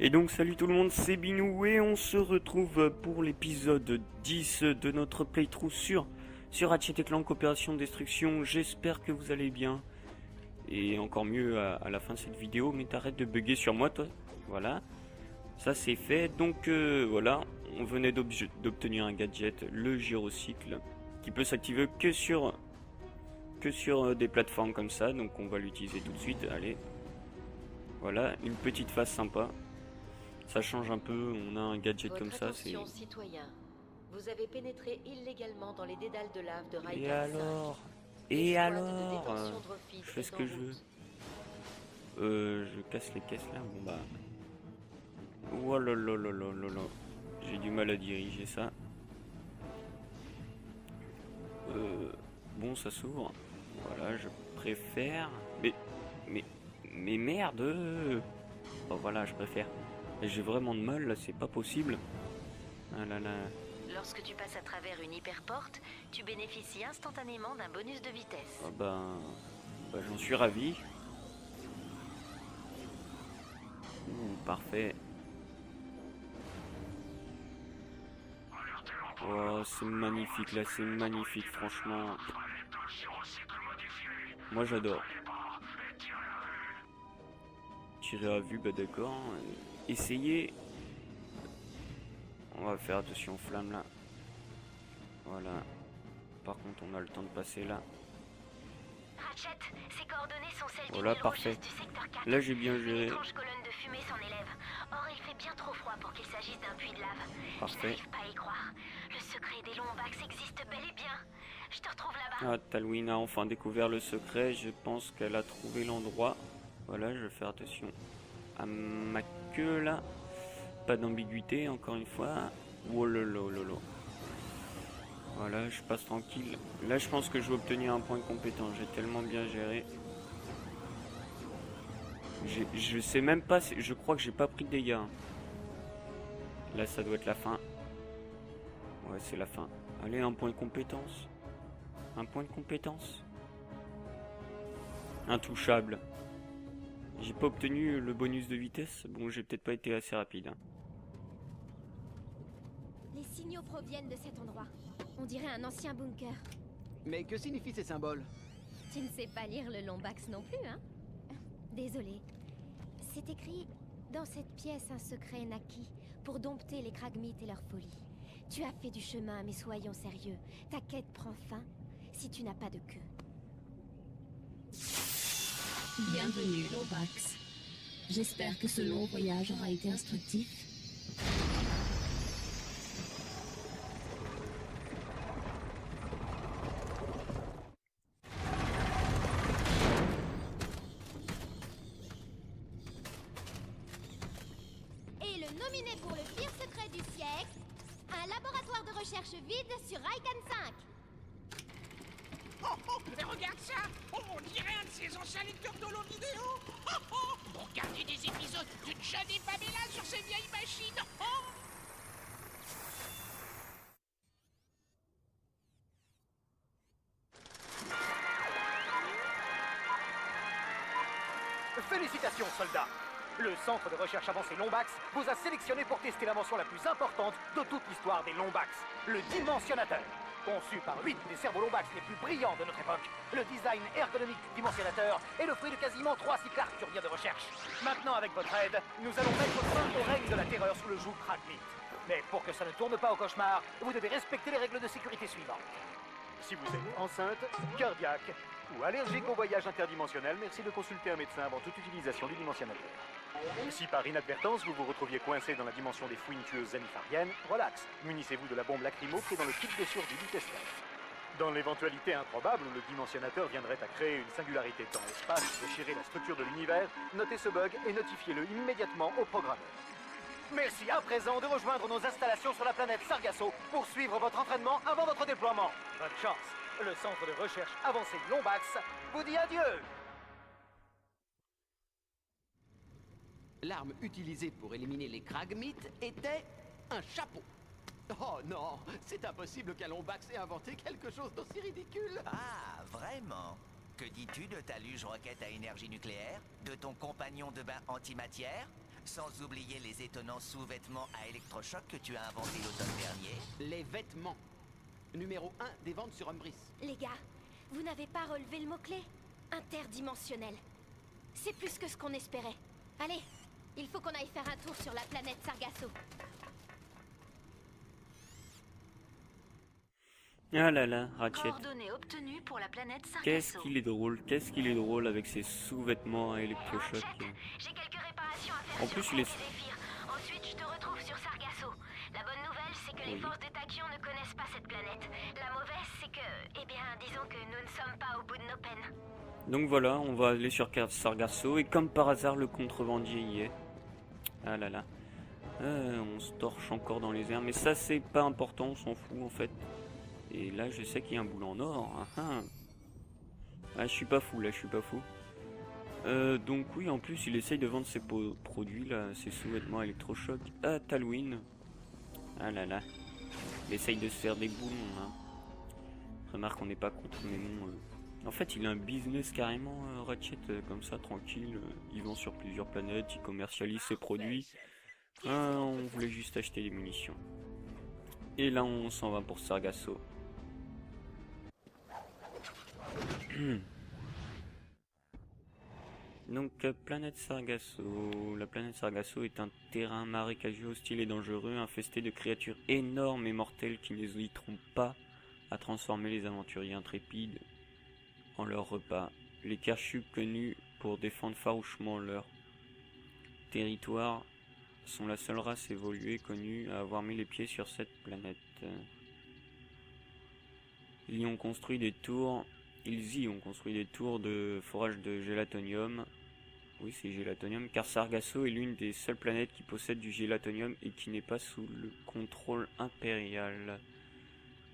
Et donc salut tout le monde, c'est Binou et on se retrouve pour l'épisode 10 de notre playthrough sur Ratchet & Clank Coopération Destruction. J'espère que vous allez bien. Et encore mieux à la fin de cette vidéo, mais t'arrêtes de bugger sur moi toi. Voilà, ça c'est fait. Donc voilà, on venait d'obtenir un gadget, le gyrocycle, qui peut s'activer que sur des plateformes comme ça. Donc on va l'utiliser tout de suite, allez. Voilà, une petite face sympa. Ça change un peu, on a un gadget comme ça, c'est... Citoyen. Vous avez pénétré illégalement dans les dédales de lave de Raikan 5. Et alors je fais ce que je veux. Je casse les caisses là, bon bah... Oh là là là là là là. J'ai du mal à diriger ça. Bon, ça s'ouvre. Voilà, je préfère... Mais merde. Oh voilà, je préfère. J'ai vraiment de mal là, c'est pas possible. Ah là là. Lorsque tu passes à travers une hyperporte, tu bénéficies instantanément d'un bonus de vitesse. Ah bah j'en suis ravi. Parfait. Oh, c'est magnifique là, c'est magnifique franchement. Moi j'adore. Tirer à vue, bah d'accord. Essayez. On va faire attention aux flammes là. Voilà. Par contre on a le temps de passer là. Ratchet, ses coordonnées sont celles voilà, parfait. du secteur 4. Là j'ai bien géré. Une étrange colonne de fumée s'en élève. Or il fait bien trop froid pour qu'il s'agisse d'un puits de lave. Parfait. Je n'arrive pas à y croire. Le secret des Lombax existe bel et bien. Je te retrouve là-bas. Ah, Talwyn a enfin découvert le secret. Je pense qu'elle a trouvé l'endroit. Voilà, je vais faire attention à ma queue là. Pas d'ambiguïté encore une fois. Oh lolo lolo. Voilà, je passe tranquille. Là, je pense que je vais obtenir un point de compétence. J'ai tellement bien géré. Je sais même pas. Je crois que j'ai pas pris de dégâts. Là, ça doit être la fin. Ouais, c'est la fin. Allez, un point de compétence. Un point de compétence. Intouchable. J'ai pas obtenu le bonus de vitesse. Bon, j'ai peut-être pas été assez rapide. Hein. Les signaux proviennent de cet endroit. On dirait un ancien bunker. Mais que signifient ces symboles? Tu ne sais pas lire le Lombax non plus, hein? Désolé. C'est écrit dans cette pièce un secret naquit pour dompter les Kragmites et leur folie. Tu as fait du chemin, mais soyons sérieux. Ta quête prend fin si tu n'as pas de queue. Bienvenue, Lombax. J'espère que ce long voyage aura été instructif. Et le nominé pour le pire secret du siècle, un laboratoire de recherche vide sur Raikan 5. Oh, mais regarde ça! Oh, on dirait un de ces anciens lecteurs d'holo vidéo! Pour regarder des épisodes d'une jeune Pamela sur ces vieilles machines! Félicitations, soldats! Le centre de recherche avancé Lombax vous a sélectionné pour tester l'invention la plus importante de toute l'histoire des Lombax, le dimensionnateur. Conçu par 8 des cerveaux Lombax les plus brillants de notre époque, le design ergonomique du dimensionnateur est le fruit de quasiment 3 cycles arthuriens de recherche. Maintenant, avec votre aide, nous allons mettre fin au règne de la terreur sous le joug Kragmite. Mais pour que ça ne tourne pas au cauchemar, vous devez respecter les règles de sécurité suivantes. Si vous êtes enceinte, cardiaque ou allergique au voyage interdimensionnel, merci de consulter un médecin avant toute utilisation du dimensionnateur. Si par inadvertance vous vous retrouviez coincé dans la dimension des fouines tueuses zanifariennes, relax, munissez-vous de la bombe lacrymo qui est dans le kit de survie du testeur. Dans l'éventualité improbable où le dimensionnateur viendrait à créer une singularité temps-espace, déchirer la structure de l'univers, notez ce bug et notifiez-le immédiatement au programmeur. Merci à présent de rejoindre nos installations sur la planète Sargasso pour suivre votre entraînement avant votre déploiement. Bonne chance. Le centre de recherche avancé Lombax vous dit adieu. L'arme utilisée pour éliminer les Kragmites était un chapeau. Oh non, c'est impossible qu'un Lombax ait inventé quelque chose d'aussi ridicule. Ah, vraiment? Que dis-tu de ta luge roquette à énergie nucléaire? De ton compagnon de bain antimatière? Sans oublier les étonnants sous-vêtements à électrochoc que tu as inventés l'automne dernier. Les vêtements. Numéro 1 des ventes sur Umbris. Les gars, vous n'avez pas relevé le mot-clé? Interdimensionnel. C'est plus que ce qu'on espérait. Allez, il faut qu'on aille faire un tour sur la planète Sargasso. Ah là là, Ratchet. Coordonnées obtenues pour la planète Qu'est-ce Sargasso. qu'il est drôle avec ses sous-vêtements à électrochoc. J'ai quelques réparations à faire En sur plus, mon il est... Zéphyr. Ensuite, je te retrouve sur Sargasso. La bonne nouvelle, c'est que les Oui. forces de Tachyon ne connaissent pas cette planète. La mauvaise, c'est que... Eh bien, disons que nous ne sommes pas au bout de nos peines. Donc voilà, on va aller sur Sargasso et comme par hasard, le contrebandier y est. Ah là là. On se torche encore dans les airs, mais ça c'est pas important, on s'en fout en fait. Et là, je sais qu'il y a un boule en or. Ah, je suis pas fou là, je suis pas fou. Donc oui, en plus, il essaye de vendre ses produits là, ses sous-vêtements électrochoc à Talwyn. Ah là là. Il essaye de se faire des boulons là. Remarque, on n'est pas contre, mais bon. En fait, il a un business carrément, Ratchet, comme ça, tranquille. Il vend sur plusieurs planètes, il commercialise ses produits. On voulait juste acheter des munitions. Et là, on s'en va pour Sargasso. Donc, planète Sargasso. La planète Sargasso est un terrain marécageux, hostile et dangereux, infesté de créatures énormes et mortelles qui n'hésiteront pas à transformer les aventuriers intrépides en leur repas. Les Karchuk, connus pour défendre farouchement leur territoire, sont la seule race évoluée connue à avoir mis les pieds sur cette planète. Ils y ont construit des tours de forage de gélatonium. Oui, c'est gélatonium, car Sargasso est l'une des seules planètes qui possède du gélatonium et qui n'est pas sous le contrôle impérial.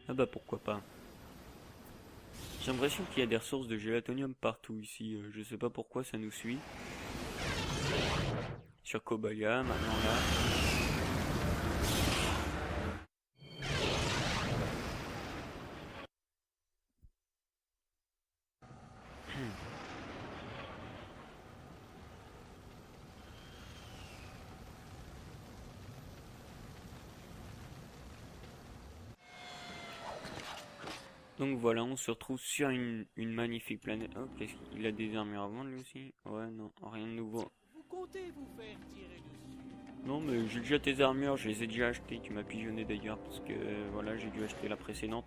Ah bah pourquoi pas. J'ai l'impression qu'il y a des ressources de gélatonium partout ici. Je sais pas pourquoi ça nous suit. Sur Kobaya, maintenant là. Donc voilà, on se retrouve sur une magnifique planète. Oh, qu'est-ce qu'il a des armures à vendre lui aussi? Ouais, non, rien de nouveau. Vous comptez vous faire tirer dessus? Non, mais j'ai déjà tes armures, je les ai déjà achetées. Tu m'as pigeonné d'ailleurs, parce que voilà, j'ai dû acheter la précédente.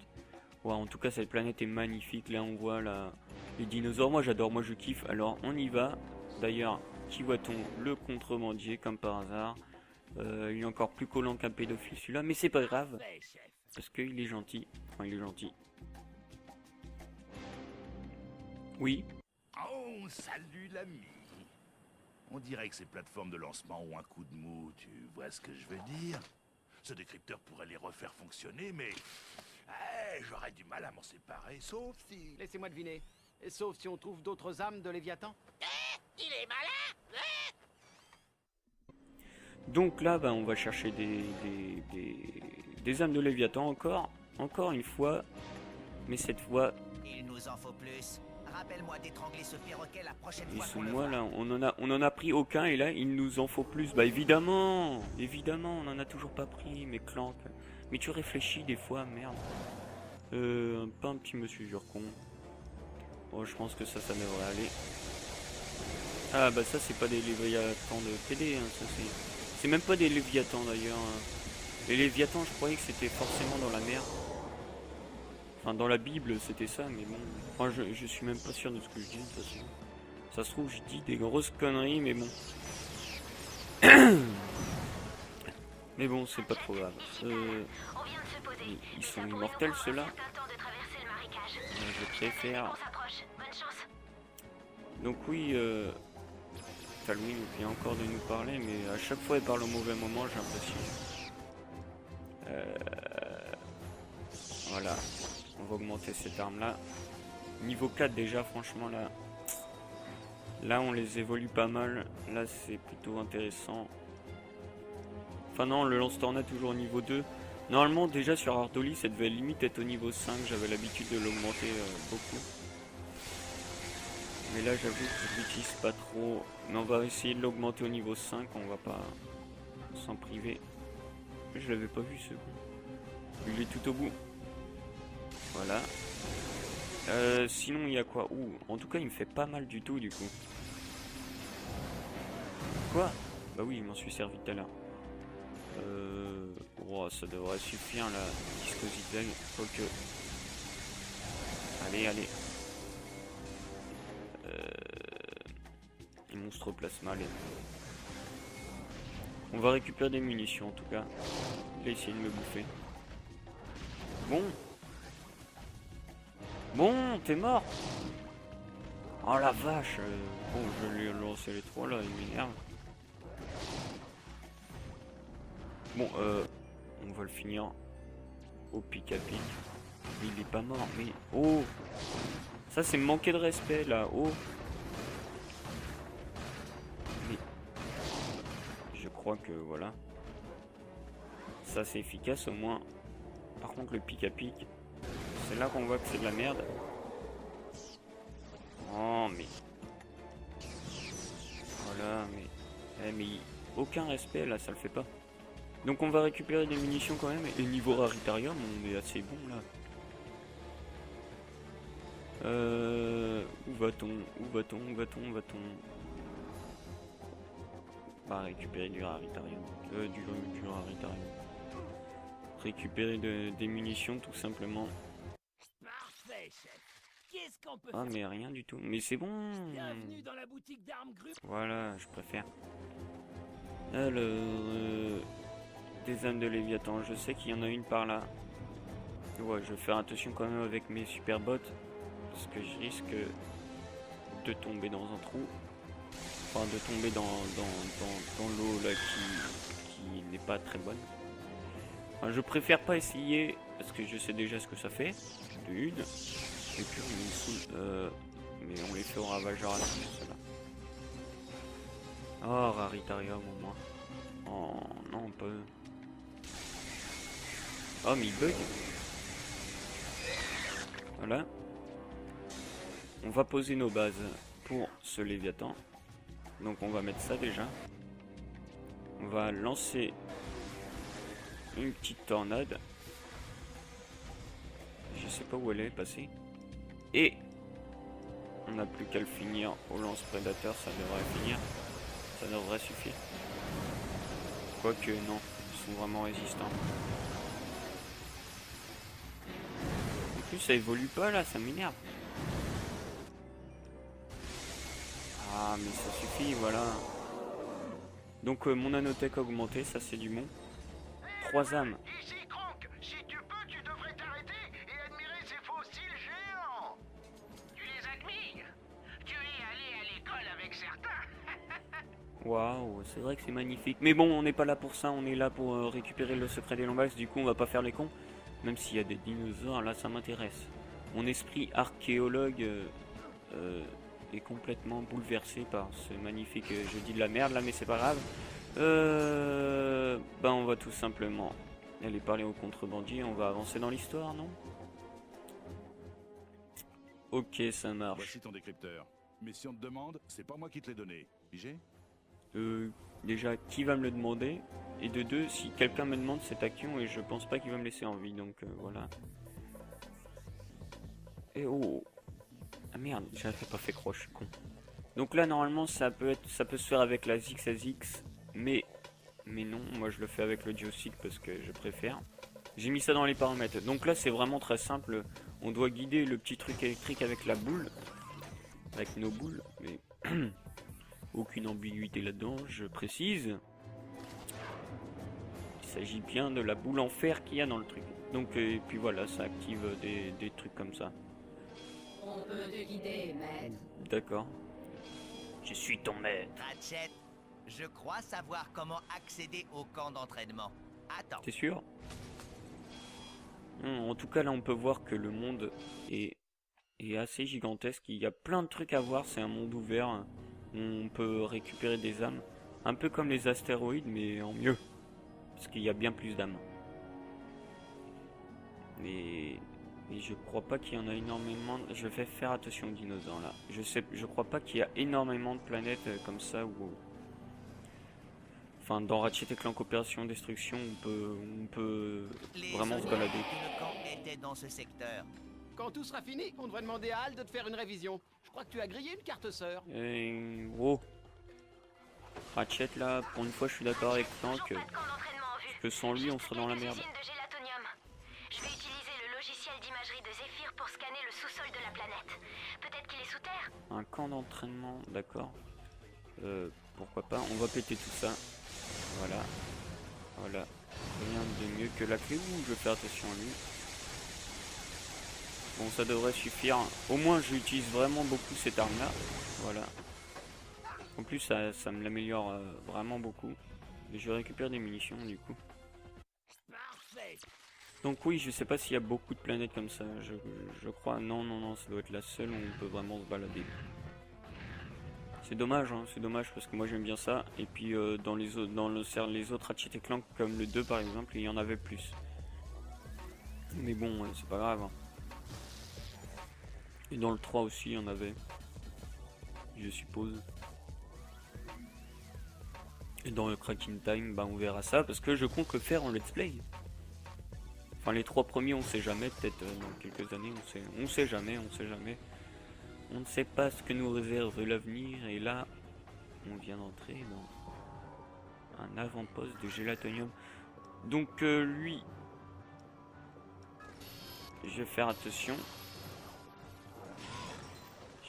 Ouais, en tout cas, cette planète est magnifique. Là, on voit les dinosaures. Moi, j'adore, moi, je kiffe. Alors, on y va. D'ailleurs, qui voit-on? Le contrebandier, comme par hasard. Il est encore plus collant qu'un pédophile, celui-là, mais c'est pas grave. Parce qu'il est gentil. Enfin, il est gentil. Oui. Oh, salut l'ami. On dirait que ces plateformes de lancement ont un coup de mou, tu vois ce que je veux dire? Ce décrypteur pourrait les refaire fonctionner, mais... j'aurais du mal à m'en séparer, sauf si... Laissez-moi deviner. Sauf si on trouve d'autres âmes de Léviathan. Il est malin. Donc là, on va chercher des âmes de Léviathan encore une fois. Mais cette fois... Il nous en faut plus. Rappelle-moi d'étrangler ce perroquet la prochaine Et fois sous qu'on le moi voit. là, on en a pris aucun et là il nous en faut plus. Bah évidemment, on en a toujours pas pris, mais Clank. Mais tu réfléchis des fois, merde. Pas un petit monsieur Jurcon. Bon, je pense que ça devrait aller. Ah bah ça c'est pas des Léviathans de PD, hein, ça c'est même pas des Léviathans d'ailleurs. Hein. Les Léviathans, je croyais que c'était forcément dans la mer. Enfin, dans la Bible, c'était ça, mais bon... Enfin, je suis même pas sûr de ce que je dis, de toute façon. Ça se trouve, je dis des grosses conneries, mais bon... mais bon, c'est pas trop grave. Ils sont immortels, ceux-là. Je préfère... Donc oui, Talwyn vient encore de nous parler, mais à chaque fois, elle parle au mauvais moment, j'ai l'impression. Voilà. On va augmenter cette arme là. Niveau 4 déjà, franchement là. Là on les évolue pas mal. Là c'est plutôt intéressant. Enfin non, le lance-tornade toujours au niveau 2. Normalement déjà sur Ardoli ça devait limite être au niveau 5. J'avais l'habitude de l'augmenter beaucoup. Mais là j'avoue que je l'utilise pas trop. Mais on va essayer de l'augmenter au niveau 5, on va pas s'en priver. Je l'avais pas vu ce coup. Il est tout au bout. Voilà. Sinon il y a quoi? Ouh, en tout cas il me fait pas mal du tout du coup. Quoi? Bah oui, il m'en suis servi tout à l'heure. Oh, ça devrait suffire la discositaire. Ok. Allez, allez. Monstre plasma, allez. On va récupérer des munitions en tout cas. Il a essayé de me bouffer. Bon. Bon, t'es mort. Oh la vache. Bon, je lui ai lancé les trois là, il m'énerve. Bon, on va le finir au pic à pic. Mais il est pas mort, mais... Oh! Ça, c'est manquer de respect, là. Oh! Mais... Je crois que, voilà. Ça, c'est efficace, au moins. Par contre, le pic à pic, c'est là qu'on voit que c'est de la merde. Oh, mais... Voilà, mais... Eh, mais... Aucun respect, là, ça le fait pas. Donc on va récupérer des munitions quand même, et niveau raritarium on est assez bon là. Où va-t-on? Où va-t-on? Où va-t-on? Où va-t-on? On va récupérer du raritarium. Du raritarium. Récupérer des munitions tout simplement. Parfait, chef. Qu'est-ce qu'on peut Ah faire? mais rien du tout. Mais c'est bon. Bienvenue dans la boutique d'armes Grupp. Voilà, je préfère. Alors... Des âmes de Léviathan, je sais qu'il y en a une par là. Ouais, je vais faire attention quand même avec mes super bottes. Parce que je risque de tomber dans un trou. Enfin, de tomber dans l'eau là qui n'est pas très bonne. Enfin, je préfère pas essayer parce que je sais déjà ce que ça fait. D'une. Et puis on me saoule. Mais on les fait au ravageur à la fin, ceux-là. Oh, raritarium au moins. Oh, non, on peut. Oh, mais il bug. Voilà. On va poser nos bases pour ce Léviathan. Donc on va mettre ça déjà. On va lancer une petite tornade. Je sais pas où elle est passée. Et on n'a plus qu'à le finir au lance-prédateur, ça devrait finir. Ça devrait suffire. Quoique non, ils sont vraiment résistants. En plus ça évolue pas là, ça m'énerve. Ah mais ça suffit, voilà. Donc mon nanotech a augmenté, ça c'est du bon. 3 âmes. Ici Kronk, si tu peux, tu devrais t'arrêter et admirer ces fossiles géants. Tu les admires? Tu es allé à l'école avec certains. Waouh, c'est vrai que c'est magnifique. Mais bon, on n'est pas là pour ça, on est là pour récupérer le secret des Lombax. Du coup, on va pas faire les cons. Même s'il y a des dinosaures, là, ça m'intéresse. Mon esprit archéologue est complètement bouleversé par ce magnifique... je dis de la merde là, mais c'est pas grave. Ben, on va tout simplement aller parler aux contrebandiers. On va avancer dans l'histoire, non? Ok, ça marche. Voici ton décrypteur. Mais si on te demande, c'est pas moi qui te l'ai donné. Pigé? Déjà, qui va me le demander? Et de deux, si quelqu'un me demande, c'est Tachyon et je pense pas qu'il va me laisser en vie, donc voilà. Et oh! Ah merde, j'avais pas fait croche, je suis con. Donc là, normalement, ça peut se faire avec la ZX, mais non, moi je le fais avec le Geocic parce que je préfère. J'ai mis ça dans les paramètres. Donc là, c'est vraiment très simple. On doit guider le petit truc électrique avec la boule, avec nos boules, mais aucune ambiguïté là-dedans, je précise. Il s'agit bien de la boule en fer qu'il y a dans le truc. Donc, et puis voilà, ça active des trucs comme ça. On peut te guider, maître. D'accord. Je suis ton maître. Ratchet, je crois savoir comment accéder au camp d'entraînement. Attends. T'es sûr? En tout cas, là, on peut voir que le monde est assez gigantesque. Il y a plein de trucs à voir. C'est un monde ouvert. On peut récupérer des âmes. Un peu comme les astéroïdes, mais en mieux. Parce qu'il y a bien plus d'âmes. Mais Et je crois pas qu'il y en a énormément. Je vais faire attention aux dinosaures là. Je crois pas qu'il y a énormément de planètes comme ça où. Enfin, dans Ratchet et Clank Opération Destruction, on peut vraiment se balader. Le camp était dans ce secteur. Quand tout sera fini, on devrait demander à Al de te faire une révision. Je crois que tu as grillé une carte sœur. Et gros. Ratchet là, pour une fois je suis d'accord avec Clank. Toujours pas de camp d'entraînement en vue. Que sans lui on Juste serait dans la quelques merde. usines de gélatonium. Je vais utiliser le logiciel d'imagerie de Zephyr pour scanner le sous-sol de la planète. Peut-être qu'il est sous terre. Un camp d'entraînement, d'accord. Pourquoi pas, on va péter tout ça. Voilà. Voilà. Rien de mieux que la clé. Ouh, je vais faire attention à lui. Bon, ça devrait suffire. Au moins, j'utilise vraiment beaucoup cette arme-là. Voilà. En plus, ça me l'améliore vraiment beaucoup. Et je récupère des munitions, du coup. Donc oui, je sais pas s'il y a beaucoup de planètes comme ça. Je crois... Non, ça doit être la seule où on peut vraiment se balader. C'est dommage, hein, c'est dommage parce que moi j'aime bien ça. Et puis dans les autres Ratchet et Clank, comme le 2 par exemple, il y en avait plus. Mais bon, c'est pas grave. Hein. Et dans le 3 aussi, il y en avait. Je suppose. Et dans le Cracking Time, bah on verra ça parce que je compte le faire en let's play. Enfin les 3 premiers on sait jamais, peut-être dans quelques années on sait jamais. On ne sait pas ce que nous réserve l'avenir et là on vient d'entrer dans un avant-poste de gélatonium. Donc lui, je vais faire attention.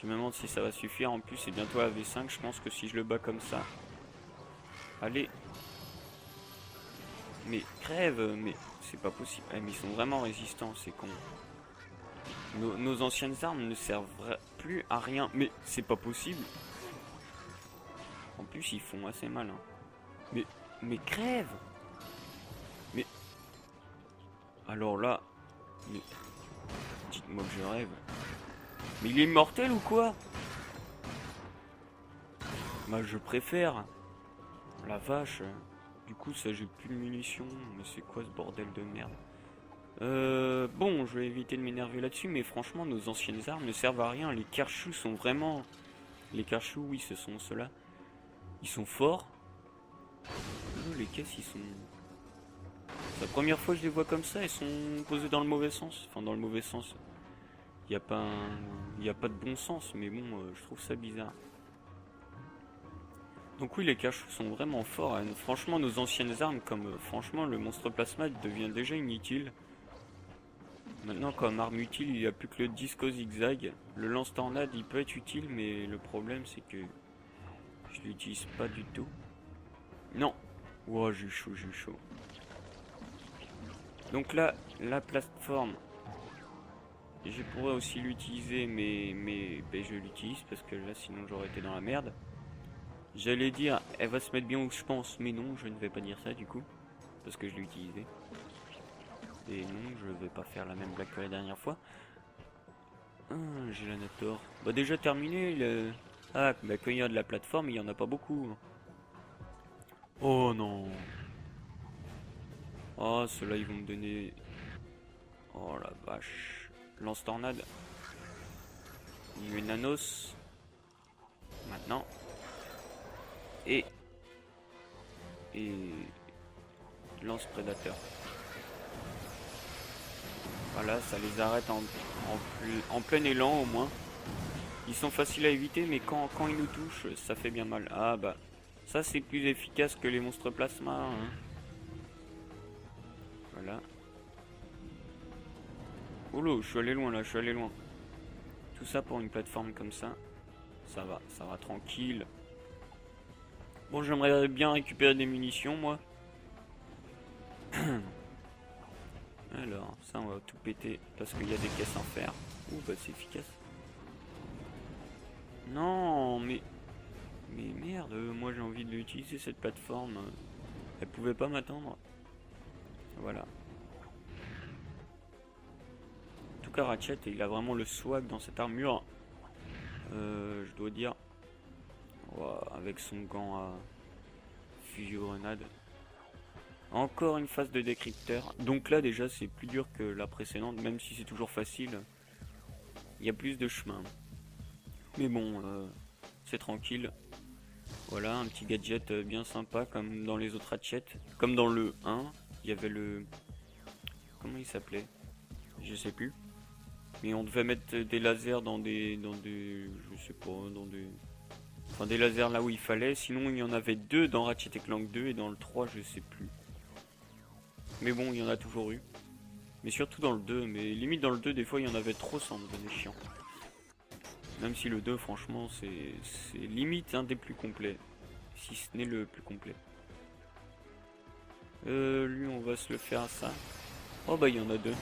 Je me demande si ça va suffire, en plus c'est bientôt la V5, je pense que si je le bats comme ça. Allez. Mais crève, mais c'est pas possible. Ah, mais ils sont vraiment résistants, c'est con. Nos anciennes armes ne servent plus à rien. Mais c'est pas possible. En plus, ils font assez mal. Hein. Mais crève. Mais... Alors là... Mais... Dites-moi que je rêve. Mais il est immortel ou quoi? Bah je préfère. La vache. Du coup, ça j'ai plus de munitions. Mais c'est quoi ce bordel de merde? Bon, je vais éviter de m'énerver là-dessus, mais franchement, nos anciennes armes ne servent à rien. Les Karchous sont vraiment... Les Karchous, oui, ce sont ceux-là. Ils sont forts. Les caisses, ils sont... C'est la première fois que je les vois comme ça, ils sont posés dans le mauvais sens. Enfin, dans le mauvais sens. Il n'y a pas de bon sens, mais bon, je trouve ça bizarre. Donc oui, les Karchous sont vraiment forts. Hein. Franchement, nos anciennes armes, comme franchement, le monstre plasma devient déjà inutile. Maintenant, comme arme utile, il n'y a plus que le disque zigzag. Le lance-tornade, il peut être utile, mais le problème, c'est que je l'utilise pas du tout. Non. Ouah, j'ai chaud. Donc là, la plateforme, je pourrais aussi l'utiliser, mais ben, je l'utilise parce que là, sinon, j'aurais été dans la merde. J'allais dire, elle va se mettre bien où je pense, mais non, je ne vais pas dire ça du coup, parce que je l'ai utilisé. Et non, je vais pas faire la même blague que la dernière fois. Ah, Gélanator. Bah déjà terminé le... Ah, bah quand il y a de la plateforme, il y en a pas beaucoup. Oh non. Oh, ceux-là, ils vont me donner... Oh la vache. Lance-tornade. Nanos. Maintenant. Et lance-prédateur. Voilà, ça les arrête en plein élan au moins. Ils sont faciles à éviter, mais quand ils nous touchent, ça fait bien mal. Ah bah, ça c'est plus efficace que les monstres plasma. Hein. Voilà. Oh là, je suis allé loin là, Tout ça pour une plateforme comme ça. Ça va tranquille. Bon, j'aimerais bien récupérer des munitions, moi. Alors, ça, on va tout péter parce qu'il y a des caisses en fer. Ouh, bah c'est efficace. Non, mais merde, moi j'ai envie de l'utiliser cette plateforme. Elle pouvait pas m'attendre. Voilà. En tout cas, Ratchet, il a vraiment le swag dans cette armure. Je dois dire. Wow, avec son gant à fusion grenade. Encore une phase de décrypteur. Donc là déjà c'est plus dur que la précédente, même si c'est toujours facile. Il y a plus de chemin. Mais bon, c'est tranquille. Voilà, un petit gadget bien sympa comme dans les autres Ratchet. Comme dans le 1, il y avait le... Comment il s'appelait? Je sais plus. Mais on devait mettre des lasers dans des... Je sais pas, dans des... Enfin des lasers là où il fallait. Sinon il y en avait 2 dans Ratchet & Clank 2 et dans le 3 je sais plus. Mais bon, il y en a toujours eu. Mais surtout dans le 2. Mais limite dans le 2, des fois, il y en avait trop, ça en devenait chiant. Même si le 2, franchement, c'est limite un des plus complets. Si ce n'est le plus complet. Lui, on va se le faire à ça. Oh bah, il y en a 2.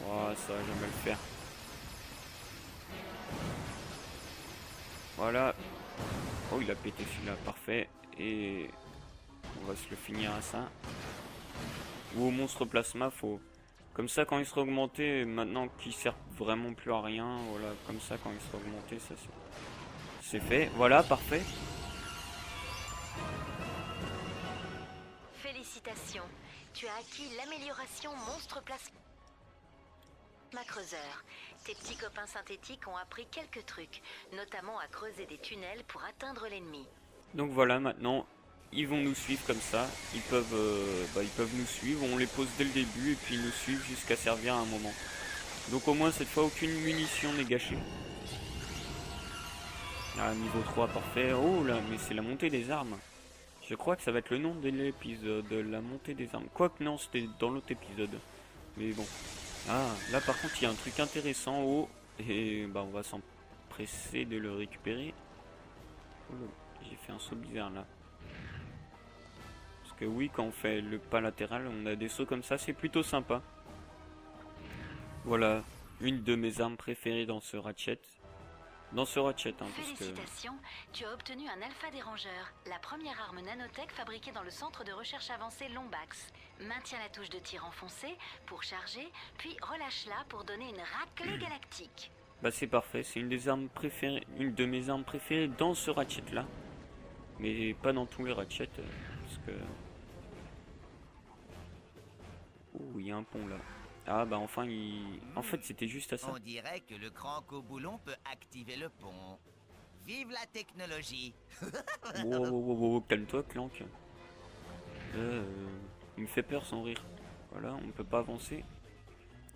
Oh, ça va jamais le faire. Voilà. Oh, il a pété celui-là, parfait. Et... on va se le finir à ça. Ou au monstre plasma, faut... Comme ça, quand il sera augmenté, maintenant qu'il sert vraiment plus à rien, voilà, comme ça, quand il sera augmenté, ça c'est fait. Voilà, parfait. Félicitations. Tu as acquis l'amélioration monstre plasma creuseur. Tes petits copains synthétiques ont appris quelques trucs, notamment à creuser des tunnels pour atteindre l'ennemi. Donc voilà, maintenant... ils vont nous suivre comme ça, ils peuvent nous suivre, on les pose dès le début et puis ils nous suivent jusqu'à servir à un moment. Donc au moins cette fois aucune munition n'est gâchée. Ah, niveau 3, parfait. Oh là, mais c'est la montée des armes. Je crois que ça va être le nom de l'épisode, la montée des armes. Quoique non, c'était dans l'autre épisode. Mais bon. Ah, là par contre il y a un truc intéressant en haut. Et bah on va s'empresser de le récupérer. Oh, j'ai fait un saut bizarre là. Que oui, quand on fait le pas latéral, on a des sauts comme ça, c'est plutôt sympa. Voilà, une de mes armes préférées dans ce Ratchet. Parce Félicitations, tu as obtenu un alpha dérangeur, la première arme nanotech fabriquée dans le centre de recherche avancée Lombax. Maintiens la touche de tir enfoncée pour charger, puis relâche-la pour donner une raclée galactique. Bah c'est parfait, c'est une des armes préférées, une de mes armes préférées dans ce Ratchet là. Mais pas dans tous les Ratchet, parce que... Oh, il y a un pont là. Ah bah enfin il... En fait c'était juste à ça. On dirait que le crank au boulon peut activer le pont. Vive la technologie. Wow, calme-toi Clank. Il me fait peur son rire. Voilà, on ne peut pas avancer.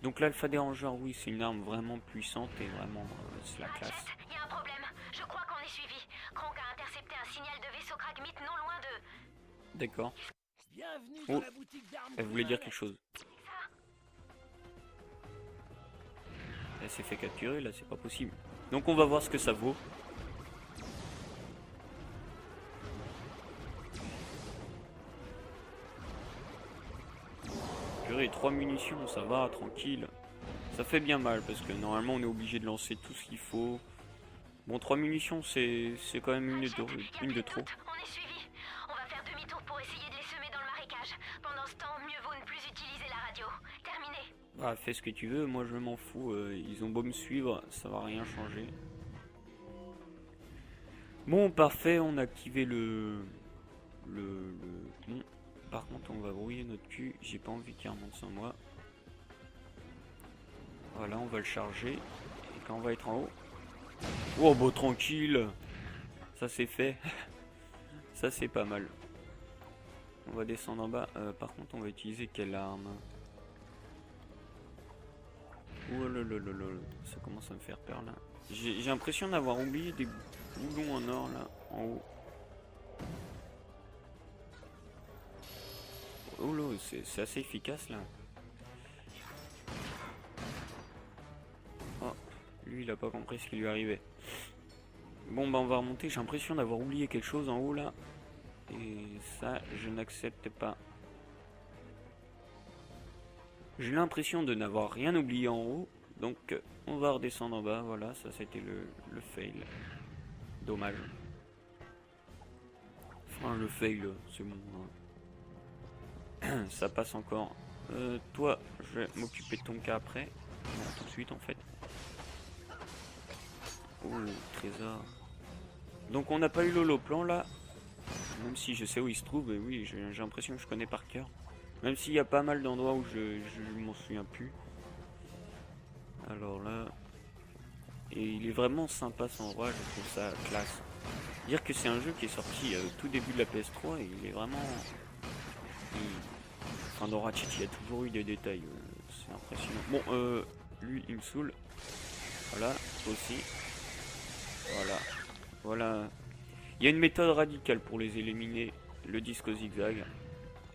Donc l'alpha dérangeur, oui, c'est une arme vraiment puissante et vraiment c'est la classe. Il y a un problème, je crois qu'on est suivi. Kronk a intercepté un signal de vaisseau Kragmit non loin de... D'accord. Bienvenue Oh, dans la boutique d'armes. elle voulait dire quelque chose. Elle s'est fait capturer, là, c'est pas possible. Donc on va voir ce que ça vaut. Purée, 3 munitions, ça va, tranquille. Ça fait bien mal, parce que normalement on est obligé de lancer tout ce qu'il faut. Bon, 3 munitions, c'est quand même une de trop. On est suivi. On va faire demi-tour pour essayer de les semer dans le marécage. Pendant ce temps, mieux vaut ne plus utiliser la radio. Terminé. Ah, fais ce que tu veux, moi je m'en fous. Ils ont beau me suivre, ça va rien changer. Bon, parfait, on a activé le... Bon, par contre, on va brouiller notre cul. J'ai pas envie qu'il remonte sans moi. Voilà, on va le charger. Et quand on va être en haut... Oh, bah tranquille. Ça c'est fait. Ça c'est pas mal. On va descendre en bas. Par contre, on va utiliser quelle arme? Oh là là là là, ça commence à me faire peur là. J'ai l'impression d'avoir oublié des boulons en or là, en haut. Oh là, c'est assez efficace là. Oh, lui il a pas compris ce qui lui arrivait. Bon bah on va remonter, j'ai l'impression d'avoir oublié quelque chose en haut là. Et ça, je n'accepte pas. J'ai l'impression de n'avoir rien oublié en haut, donc on va redescendre en bas, voilà, ça c'était le fail. Dommage. Enfin le fail, c'est bon. Hein. Ça passe encore. Toi, je vais m'occuper de ton cas après. Non, tout de suite en fait. Oh, trésor. Donc on n'a pas eu l'holoplan là. Même si je sais où il se trouve, et oui, j'ai l'impression que je connais par cœur. Même s'il y a pas mal d'endroits où je m'en souviens plus. Alors là... Et il est vraiment sympa cet endroit, je trouve ça classe. Dire que c'est un jeu qui est sorti tout début de la PS3 et il est vraiment... Enfin dans Ratchet il y a toujours eu des détails, c'est impressionnant. Bon, lui il me saoule. Voilà, aussi. Voilà. Voilà. Il y a une méthode radicale pour les éliminer, le disque au zigzag.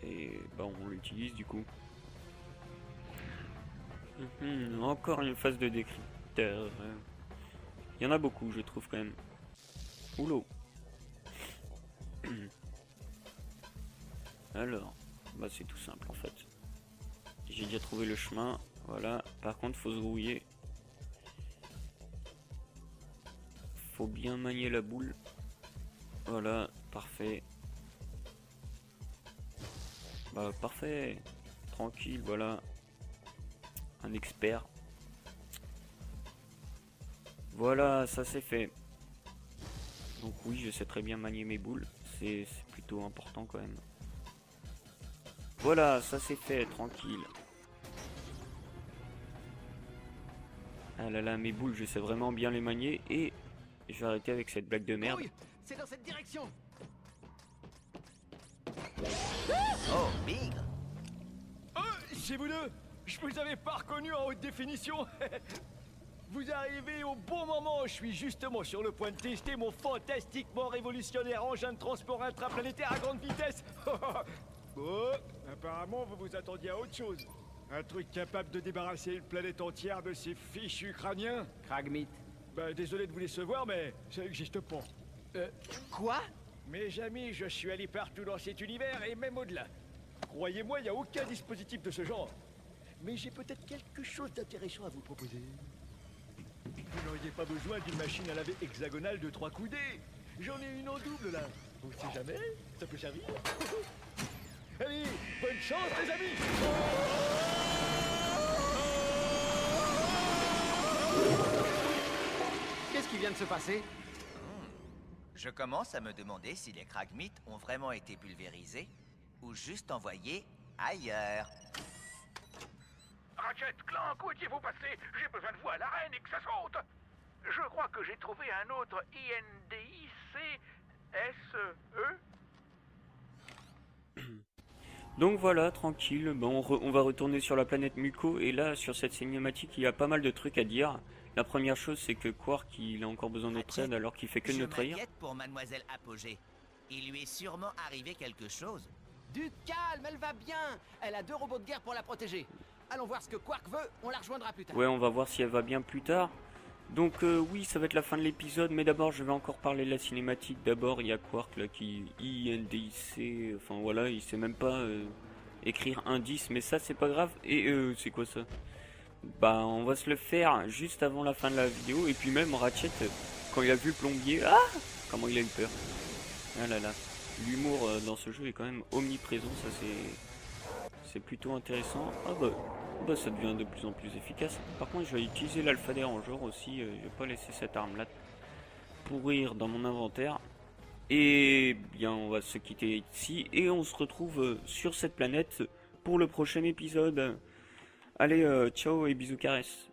Et bah on l'utilise du coup. Encore une phase de décrypteur. Il y en a beaucoup je trouve quand même. Oulô. Alors, bah c'est tout simple en fait. J'ai déjà trouvé le chemin. Voilà. Par contre faut se grouiller. Faut bien manier la boule. Voilà, parfait. Bah parfait. Tranquille, voilà. Un expert. Voilà, ça c'est fait. Donc oui, je sais très bien manier mes boules. C'est plutôt important quand même. Voilà, ça c'est fait, tranquille. Ah là là, mes boules, je sais vraiment bien les manier. Et je vais arrêter avec cette blague de merde. Oui, c'est dans cette direction. Oh, Bigre! C'est vous deux! Je vous avais pas reconnu en haute définition! Vous arrivez au bon moment, je suis justement sur le point de tester mon fantastiquement révolutionnaire engin de transport intraplanétaire à grande vitesse! Oh, apparemment vous vous attendiez à autre chose. Un truc capable de débarrasser une planète entière de ces fichus crâniens? Kragmit. Bah désolé de vous décevoir, mais ça n'existe pas. Quoi? Mes amis, je suis allé partout dans cet univers et même au-delà. Croyez-moi, il n'y a aucun dispositif de ce genre. Mais j'ai peut-être quelque chose d'intéressant à vous proposer. Vous n'auriez pas besoin d'une machine à laver hexagonale de 3 coudées. J'en ai une en double là. On sait jamais, ça peut servir. Allez, bonne chance les amis. Qu'est-ce qui vient de se passer? Je commence à me demander si les Kragmites ont vraiment été pulvérisés ou juste envoyés ailleurs. Ratchet, Clank, où étiez-vous passé? J'ai besoin de vous à l'arène et que ça saute. Je crois que j'ai trouvé un autre INDICSE. Donc voilà, tranquille, bon, on va retourner sur la planète Muko. Et là, sur cette cinématique, il y a pas mal de trucs à dire. La première chose, c'est que Quark, il a encore besoin de notre aide alors qu'il fait que de nous trahir. Je m'inquiète pour Mademoiselle Apogée. Il lui est sûrement arrivé quelque chose. Du calme, elle va bien. Elle a 2 robots de guerre pour la protéger. Allons voir ce que Quark veut, on la rejoindra plus tard. Ouais, on va voir si elle va bien plus tard. Donc oui, ça va être la fin de l'épisode, mais d'abord je vais encore parler de la cinématique. D'abord il y a Quark là qui INDIC, enfin voilà, il sait même pas écrire indice, mais ça c'est pas grave. Et c'est quoi ça? Bah on va se le faire juste avant la fin de la vidéo. Et puis même Ratchet, quand il a vu le plombier, ah, comment il a eu peur. Ah là là, l'humour dans ce jeu est quand même omniprésent, ça c'est plutôt intéressant. Ah bah ça devient de plus en plus efficace. Par contre je vais utiliser l'alpha dérangeur aussi, je vais pas laisser cette arme là pourrir dans mon inventaire. Et bien on va se quitter ici et on se retrouve sur cette planète pour le prochain épisode. Allez, ciao et bisous caresses.